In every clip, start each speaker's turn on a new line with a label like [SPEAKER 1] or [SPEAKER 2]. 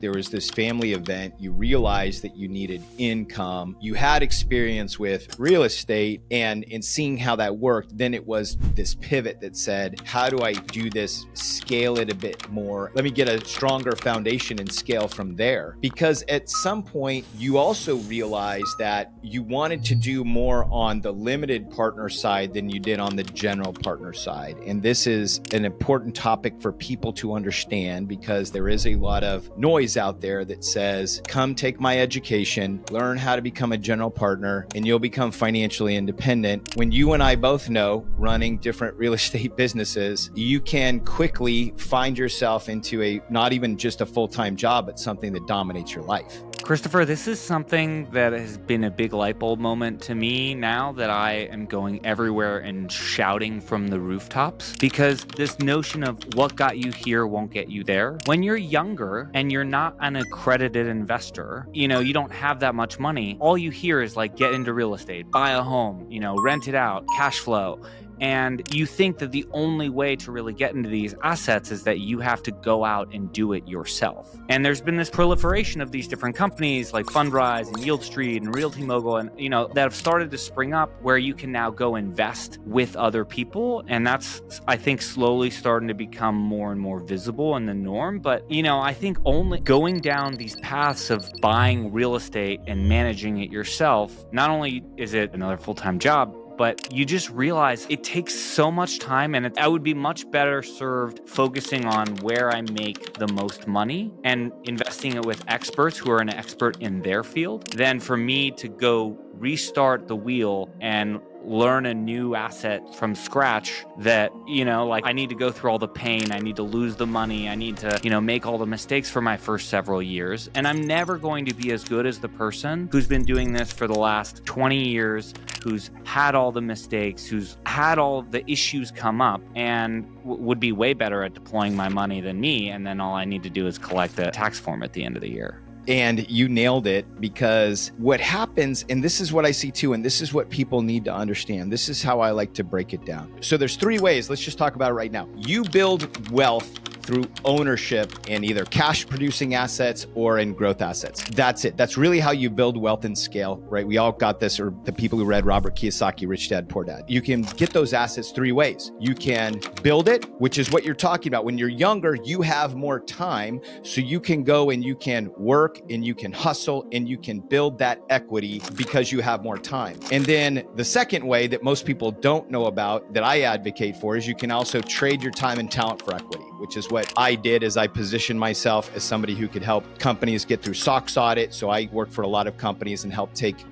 [SPEAKER 1] There was this family event. You realized that you needed income. You had experience with real estate, and in seeing how that worked, then it was this pivot that said, how do I do this, scale it a bit more? Let me get a stronger foundation and scale from there. Because at some point, you also realized that you wanted to do more on the limited partner side than you did on the general partner side. And this is an important topic for people to understand, because there is a lot of noise out there that says, come take my education, learn how to become a general partner, and you'll become financially independent. When you and I both know, running different real estate businesses, you can quickly find yourself into a, not even just a full-time job, but something that dominates your life.
[SPEAKER 2] Christopher, this is something that has been a big light bulb moment to me now that I am going everywhere and shouting from the rooftops, because this notion of what got you here won't get you there. When you're younger and you're not an accredited investor, you don't have that much money. All you hear is like, get into real estate, buy a home, rent it out, cash flow. And you think that the only way to really get into these assets is that you have to go out and do it yourself. And there's been this proliferation of these different companies like Fundrise and Yield Street and Realty Mogul, and that have started to spring up where you can now go invest with other people. And that's, I think, slowly starting to become more and more visible in the norm. But, I think only going down these paths of buying real estate and managing it yourself, not only is it another full-time job, but you just realize it takes so much time, and I would be much better served focusing on where I make the most money and investing it with experts who are an expert in their field than for me to go restart the wheel and learn a new asset from scratch that, I need to go through all the pain. I need to lose the money. I need to, make all the mistakes for my first several years. And I'm never going to be as good as the person who's been doing this for the last 20 years, who's had all the mistakes, who's had all the issues come up, and would be way better at deploying my money than me. And then all I need to do is collect the tax form at the end of the year.
[SPEAKER 1] And you nailed it, because what happens, and this is what I see too, and this is what people need to understand. This is how I like to break it down. So there's three ways. Let's just talk about it right now. You build wealth through ownership in either cash producing assets or in growth assets. That's it. That's really how you build wealth and scale, right? We all got this, or the people who read Robert Kiyosaki, Rich Dad, Poor Dad. You can get those assets three ways. You can build it, which is what you're talking about. When you're younger, you have more time, so you can go and you can work and you can hustle and you can build that equity because you have more time. And then the second way that most people don't know about, that I advocate for, is you can also trade your time and talent for equity, which is what I did. As I positioned myself as somebody who could help companies get through SOX audit. So I worked for a lot of companies and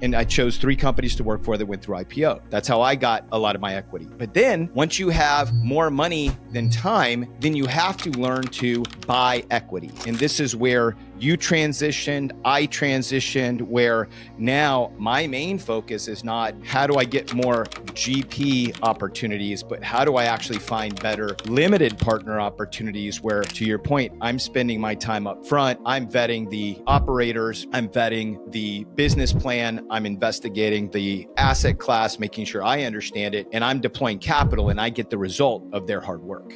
[SPEAKER 1] and I chose 3 companies to work for that went through IPO. That's how I got a lot of my equity. But then once you have more money than time, then you have to learn to buy equity. And this is where you transitioned, I transitioned, where now my main focus is not how do I get more GP opportunities, but how do I actually find better limited partner opportunities where, to your point, I'm spending my time up front. I'm vetting the operators. I'm vetting the business plan. I'm investigating the asset class, making sure I understand it, and I'm deploying capital, and I get the result of their hard work.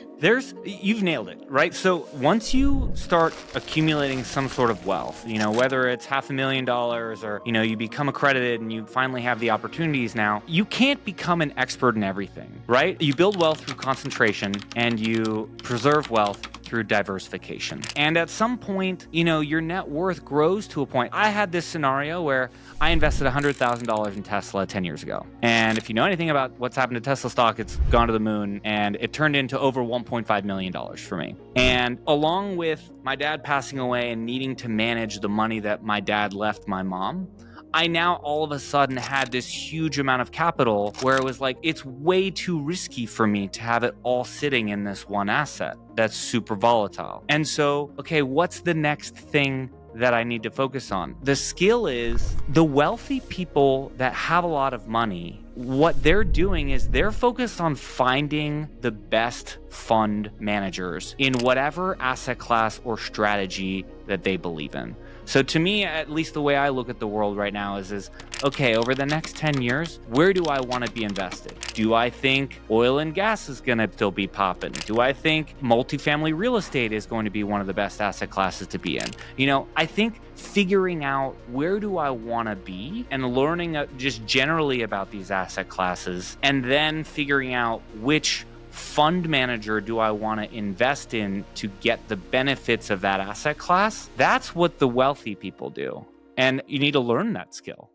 [SPEAKER 2] You've nailed it, right? So once you start accumulating some sort of wealth, whether it's $500,000 or, you become accredited and you finally have the opportunities now, you can't become an expert in everything, right? You build wealth through concentration and you preserve wealth through diversification. And at some point, your net worth grows to a point. I had this scenario where I invested $100,000 in Tesla 10 years ago. And if you know anything about what's happened to Tesla stock, it's gone to the moon, and it turned into over $1.5 million for me. And along with my dad passing away and needing to manage the money that my dad left my mom, I now all of a sudden had this huge amount of capital where it was like, it's way too risky for me to have it all sitting in this one asset that's super volatile. And so, okay, what's the next thing that I need to focus on? The skill is the wealthy people that have a lot of money what they're doing is they're focused on finding the best fund managers in whatever asset class or strategy that they believe in. So to me, at least the way I look at the world right now is okay, over the next 10 years, where do I want to be invested? Do I think oil and gas is going to still be popping? Do I think multifamily real estate is going to be one of the best asset classes to be in? You know, I think figuring out where do I want to be and learning just generally about these asset classes, and then figuring out which fund manager do I want to invest in to get the benefits of that asset class? That's what the wealthy people do. And you need to learn that skill.